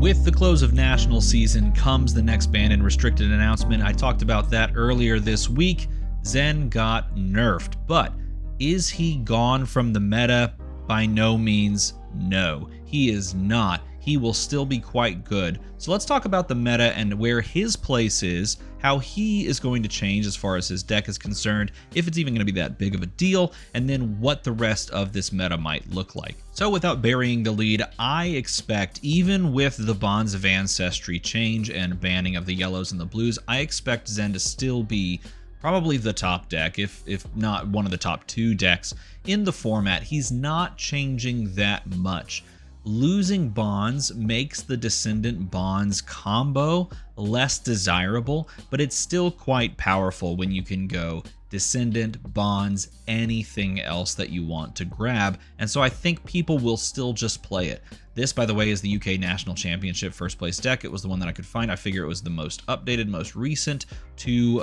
With the close of national season comes the next banned and restricted announcement. I talked about that earlier this week. Zen got nerfed, but is he gone from the meta? By no means, no. He is not. He will still be quite good. So let's talk about the meta and where his place is, how he is going to change as far as his deck is concerned, if it's even going to be that big of a deal, and then what the rest of this meta might look like. So without burying the lead, I expect, even with the Bonds of Ancestry change and banning of the yellows and the blues, I expect Zen to still be probably the top deck, if not one of the top 2 decks in the format. He's not changing that much. Losing Bonds makes the Descendant Bonds combo less desirable, but it's still quite powerful when you can go Descendant, Bonds, anything else that you want to grab, and so I think people will still just play it. This, by the way, is the UK National Championship first place deck. It was the one that I could find. I figure it was the most updated, most recent to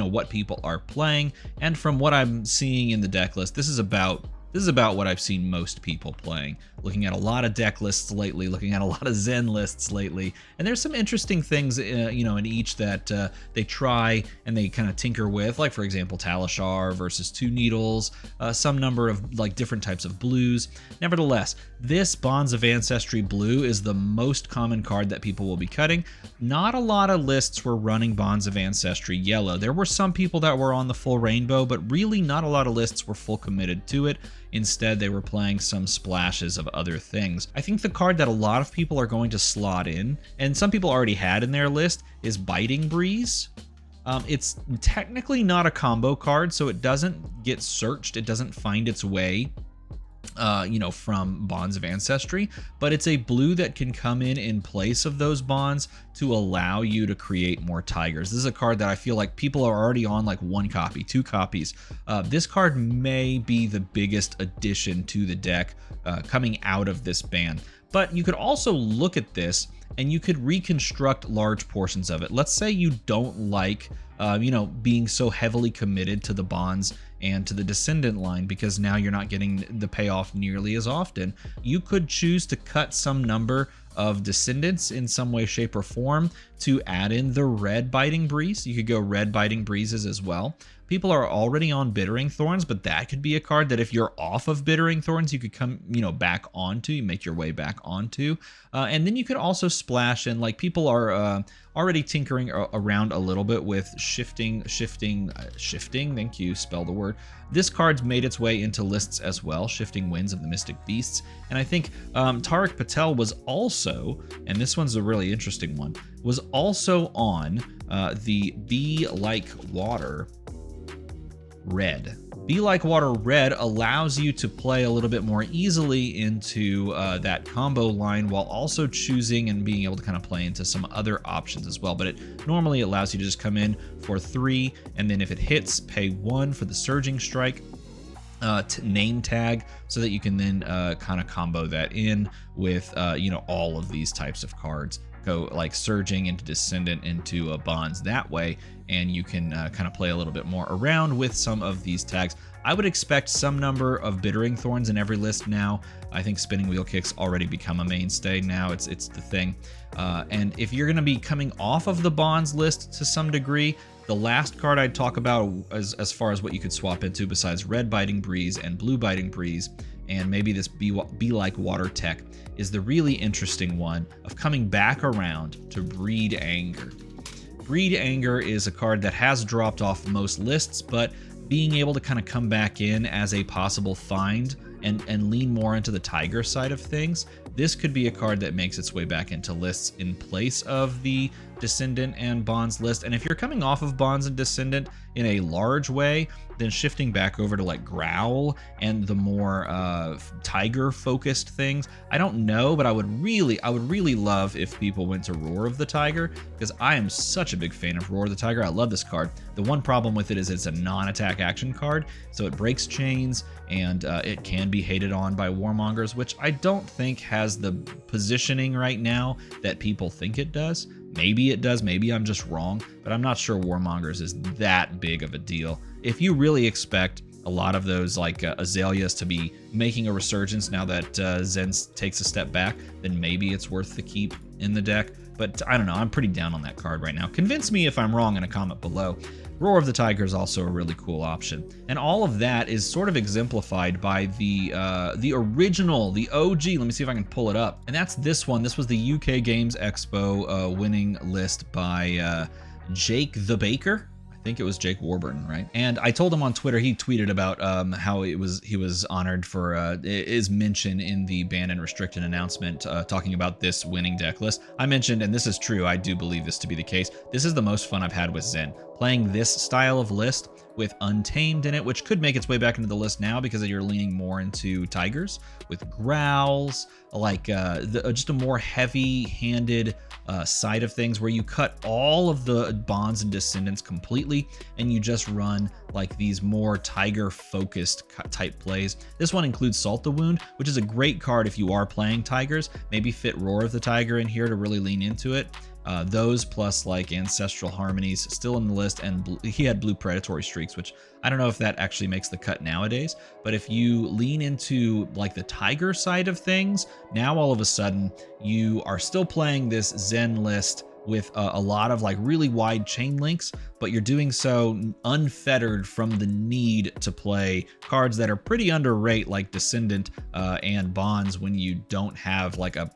what people are playing, and from what I'm seeing in the deck list, this is about what I've seen most people playing. Looking at a lot of deck lists lately, looking at a lot of Zen lists lately, and there's some interesting things, in each that they try and they kind of tinker with. Like for example, Talishar versus 2 Needles, some number of different types of blues. Nevertheless, this Bonds of Ancestry blue is the most common card that people will be cutting. Not a lot of lists were running Bonds of Ancestry yellow. There were some people that were on the full rainbow, but really not a lot of lists were full committed to it. Instead, they were playing some splashes of other things. I think the card that a lot of people are going to slot in, and some people already had in their list, is Biting Breeze. It's technically not a combo card, so it doesn't get searched. It doesn't find its way from Bonds of Ancestry, but it's a blue that can come in place of those bonds to allow you to create more tigers. This is a card that I feel like people are already on 1 copy, 2 copies. This card may be the biggest addition to the deck coming out of this ban. But you could also look at this and you could reconstruct large portions of it. Let's say you don't like being so heavily committed to the bonds and to the Descendant line because now you're not getting the payoff nearly as often. You could choose to cut some number of Descendants in some way, shape, or form to add in the red Biting Breeze. You could go red Biting Breezes as well. People are already on Bittering Thorns, but that could be a card that if you're off of Bittering Thorns, you could come, back onto, you make your way back onto. And then you could also splash in, people are already tinkering around a little bit with shifting, thank you, spell the word. This card's made its way into lists as well, Shifting Winds of the Mystic Beasts. And I think Tariq Patel was also, and this one's a really interesting one, was also on the Be Like Water Red. Be Like Water Red allows you to play a little bit more easily into that combo line while also choosing and being able to kind of play into some other options as well. But it normally allows you to just come in for 3, and then if it hits, pay 1 for the Surging Strike name tag, so that you can then kind of combo that in with all of these types of cards. Go Surging into Descendant into Bonds that way, and you can kind of play a little bit more around with some of these tags. I would expect some number of Bittering Thorns in every list now. I think Spinning Wheel Kick's already become a mainstay now. It's the thing. And if you're going to be coming off of the Bonds list to some degree, the last card I'd talk about as far as what you could swap into besides red Biting Breeze and blue Biting Breeze, and maybe this Be Like Water tech, is the really interesting one of coming back around to Breed Anger. Breed Anger is a card that has dropped off most lists, but being able to kind of come back in as a possible find and lean more into the Tiger side of things, this could be a card that makes its way back into lists in place of the Descendant and Bonds list. And if you're coming off of Bonds and Descendant in a large way, then shifting back over to Growl and the more Tiger focused things, I don't know, but I would really love if people went to Roar of the Tiger, because I am such a big fan of Roar of the Tiger. I love this card. The one problem with it is it's a non-attack action card, so it breaks chains and it can be hated on by warmongers, which I don't think has the positioning right now that people think it does. Maybe it does, maybe I'm just wrong, but I'm not sure warmongers is that big of a deal. If you really expect a lot of those azaleas to be making a resurgence now that Zen takes a step back, then maybe it's worth the keep. in the deck. But I don't know, I'm pretty down on that card right now. Convince me if I'm wrong in a comment below. Roar of the Tiger is also a really cool option. And all of that is sort of exemplified by the original, the OG. Let me see if I can pull it up. And that's this one. This was the UK Games Expo winning list by Jake the Baker. I think it was Jake Warburton, right? And I told him on Twitter, he tweeted about how he was honored for his mention in the banned and restricted announcement talking about this winning deck list. I mentioned, and this is true, I do believe this to be the case, this is the most fun I've had with Zen. Playing this style of list with Untamed in it, which could make its way back into the list now because you're leaning more into Tigers, with Growls, like just a more heavy-handed side of things where you cut all of the Bonds and Descendants completely and you just run like these more Tiger-focused type plays. This one includes Salt the Wound, which is a great card if you are playing Tigers. Maybe fit Roar of the Tiger in here to really lean into it. Those plus like Ancestral Harmonies still in the list, and he had Blue Predatory Streaks, which I don't know if that actually makes the cut nowadays, but if you lean into like the Tiger side of things, now all of a sudden you are still playing this Zen list with a lot of like really wide chain links, but you're doing so unfettered from the need to play cards that are pretty underrated like Descendant and Bonds when you don't have like a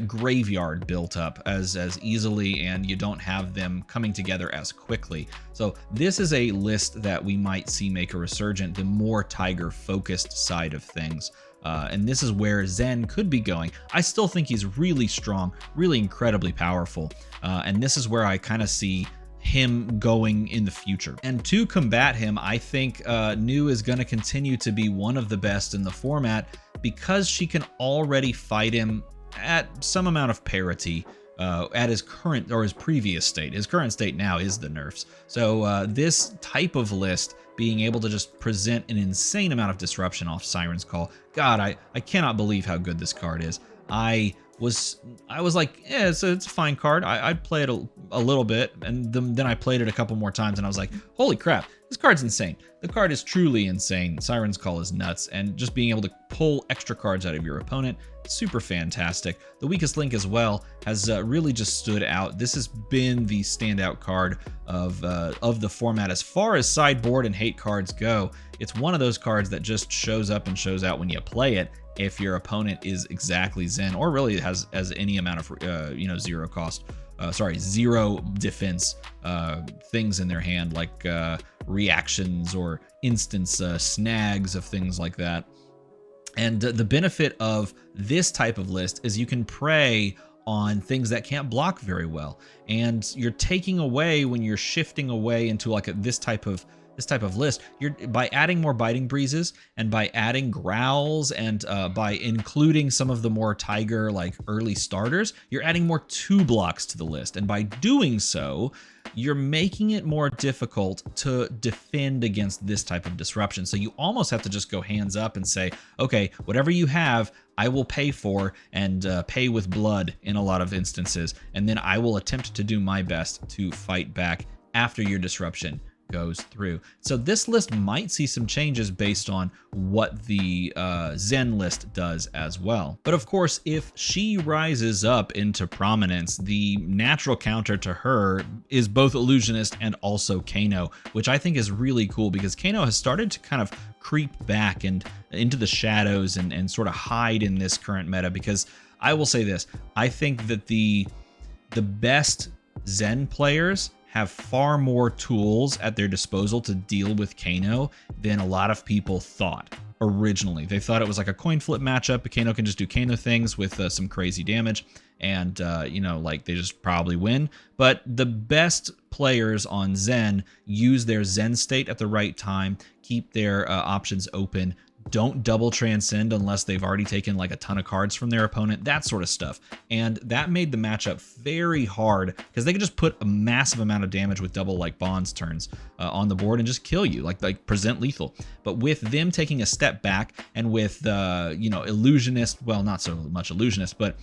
graveyard built up as easily, and you don't have them coming together as quickly. So this is a list that we might see make a resurgent, the more Tiger focused side of things. And this is where Zen could be going. I still think he's really strong, really incredibly powerful. And this is where I kind of see him going in the future. And to combat him, I think Nu is going to continue to be one of the best in the format because she can already fight him at some amount of parity at his current or his previous state. His current state now is the nerfs. So this type of list being able to just present an insane amount of disruption off Siren's Call. God, I cannot believe how good this card is. I was like, yeah, it's a fine card. I'd play it a little bit, and then I played it a couple more times, and I was like, holy crap, this card's insane. The card is truly insane. Siren's Call is nuts, and just being able to pull extra cards out of your opponent, super fantastic. The Weakest Link as well has really just stood out. This has been the standout card of the format as far as sideboard and hate cards go. It's one of those cards that just shows up and shows out when you play it. If your opponent is exactly Zen, or really has any amount of zero defense things in their hand, like reactions or instance snags of things like that. And the benefit of this type of list is you can prey on things that can't block very well, and you're taking away when you're shifting away into like this type of list, you're by adding more Biting Breezes and by adding Growls and by including some of the more Tiger like early starters, you're adding more 2 blocks to the list. And by doing so, you're making it more difficult to defend against this type of disruption. So you almost have to just go hands up and say, okay, whatever you have, I will pay for, and pay with blood in a lot of instances. And then I will attempt to do my best to fight back after your disruption goes through. So this list might see some changes based on what the Zen list does as well. But of course, if she rises up into prominence, the natural counter to her is both Illusionist and also Kano, which I think is really cool because Kano has started to kind of creep back and into the shadows and sort of hide in this current meta. Because I will say this, I think that the best Zen players have far more tools at their disposal to deal with Kano than a lot of people thought originally. They thought it was like a coin flip matchup, but Kano can just do Kano things with some crazy damage, and like they just probably win. But the best players on Zen use their Zen state at the right time, keep their options open, don't double transcend unless they've already taken like a ton of cards from their opponent, that sort of stuff. And that made the matchup very hard because they could just put a massive amount of damage with double like Bonds turns on the board and just kill you, like present lethal. But with them taking a step back and with Illusionist, well, not so much Illusionist, but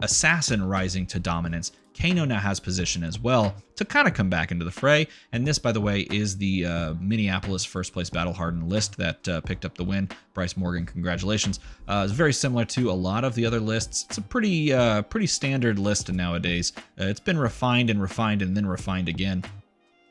Assassin rising to dominance, Kano now has position as well to kind of come back into the fray. And this, by the way, is the Minneapolis first place battle hardened list that picked up the win. Bryce Morgan, congratulations. It's very similar to a lot of the other lists. It's a pretty standard list nowadays. It's been refined and refined and then refined again.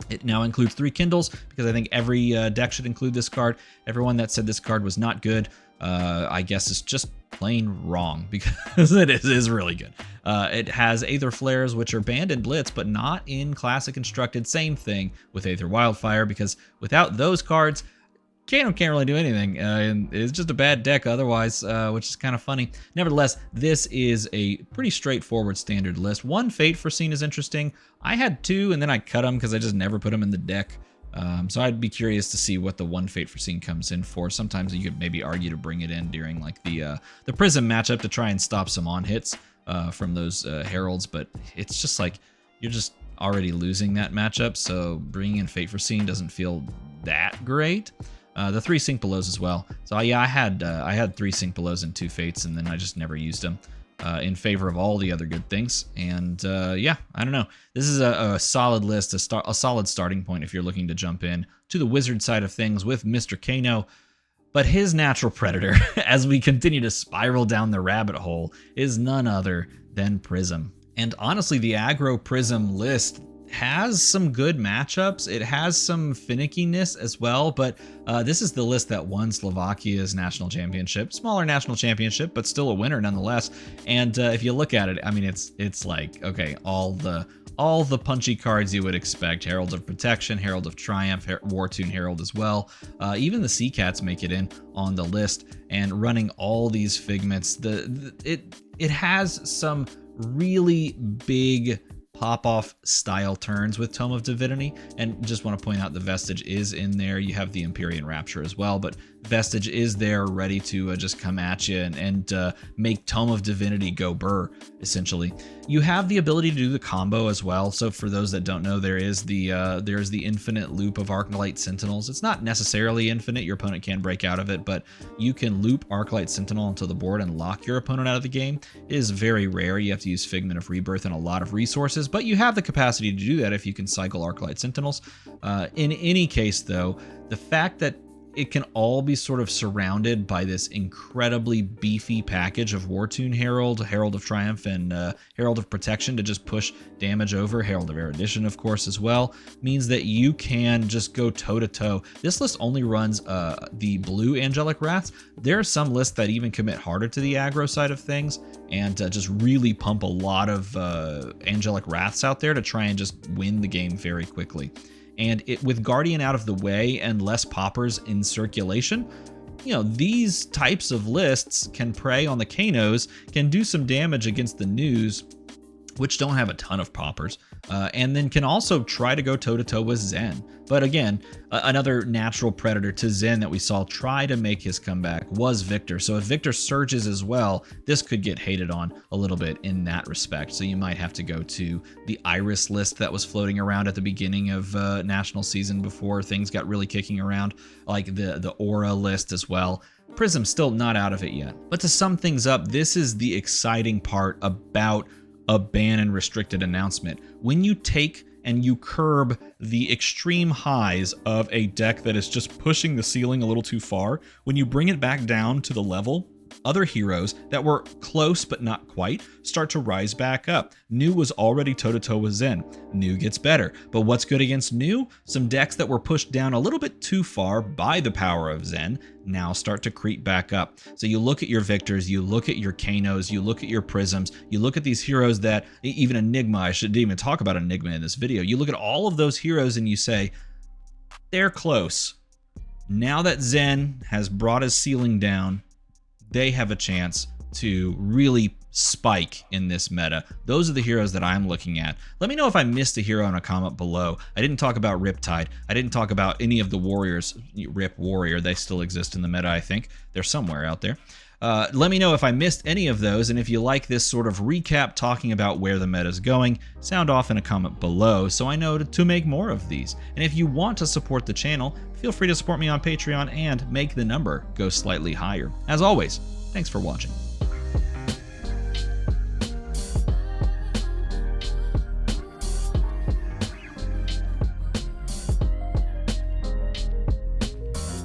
It now includes 3 Kindles because I think every deck should include this card. Everyone that said this card was not good, I guess is just plain wrong because it is really good. It has Aether Flares, which are banned in Blitz, but not in Classic Constructed. Same thing with Aether Wildfire, because without those cards, Kano can't really do anything. And it's just a bad deck otherwise, which is kind of funny. Nevertheless, this is a pretty straightforward standard list. 1 Fate Foreseen is interesting. I had 2, and then I cut them because I just never put them in the deck. So I'd be curious to see what the 1 Fate Foreseen comes in for. Sometimes you could maybe argue to bring it in during like the Prism matchup to try and stop some on hits from those Heralds, but it's just like you're just already losing that matchup, so bringing in Fate Foreseen doesn't feel that great. The 3 Sink Belows as well. So yeah, I had 3 Sink Belows and 2 Fates, and then I just never used them in favor of all the other good things. And yeah, I don't know. This is a solid list, a solid starting point if you're looking to jump in to the Wizard side of things with Mr. Kano. But his natural predator, as we continue to spiral down the rabbit hole, is none other than Prism. And honestly, the aggro Prism list has some good matchups. It has some finickiness as well, but this is the list that won Slovakia's national championship. Smaller national championship, but still a winner nonetheless. And if you look at it, I mean, it's like, okay, all the punchy cards you would expect. Herald of Protection, Herald of Triumph, War-Tune Herald as well. Even the Sea Cats make it in on the list, and running all these Figments. It has some really big pop-off style turns with Tome of Divinity, and just want to point out the Vestige is in there. You have the Empyrean Rapture as well, but Vestige is there ready to just come at you and make Tome of Divinity go burr, essentially. You have the ability to do the combo as well, so for those that don't know, there's the infinite loop of Arclight Sentinels. It's not necessarily infinite, your opponent can break out of it, but you can loop Arclight Sentinel onto the board and lock your opponent out of the game. It is very rare. You have to use Figment of Rebirth and a lot of resources, but you have the capacity to do that if you can cycle Arclight Sentinels. In any case, though, the fact that it can all be sort of surrounded by this incredibly beefy package of War-Tune Herald, Herald of Triumph, and Herald of Protection to just push damage over, Herald of Erudition, of course, as well, means that you can just go toe-to-toe. This list only runs the blue Angelic Wraths. There are some lists that even commit harder to the aggro side of things and just really pump a lot of Angelic Wraths out there to try and just win the game very quickly. And with Guardian out of the way and less poppers in circulation, you know, these types of lists can prey on the Kanos, can do some damage against the News, which don't have a ton of poppers, and then can also try to go toe-to-toe with Zen. But again, another natural predator to Zen that we saw try to make his comeback was Victor. So if Victor surges as well, this could get hated on a little bit in that respect. So you might have to go to the Iris list that was floating around at the beginning of national season before things got really kicking around, like the Aura list as well. Prism's still not out of it yet. But to sum things up, this is the exciting part about a ban and restricted announcement. When you take and you curb the extreme highs of a deck that is just pushing the ceiling a little too far, when you bring it back down to the level, other heroes that were close but not quite start to rise back up. New was already toe-to-toe with Zen. New gets better. But what's good against New? Some decks that were pushed down a little bit too far by the power of Zen now start to creep back up. So you look at your Victors, you look at your Kanos, you look at your Prisms, you look at these heroes that, even Enigma, I shouldn't even talk about Enigma in this video. You look at all of those heroes and you say, they're close. Now that Zen has brought his ceiling down, they have a chance to really spike in this meta. Those are the heroes that I'm looking at. Let me know if I missed a hero in a comment below. I didn't talk about Riptide. I didn't talk about any of the warriors. Rip Warrior, they still exist in the meta, I think. They're somewhere out there. Let me know if I missed any of those, and if you like this sort of recap talking about where the meta is going, sound off in a comment below so I know to make more of these. And if you want to support the channel, feel free to support me on Patreon and make the number go slightly higher. As always, thanks for watching.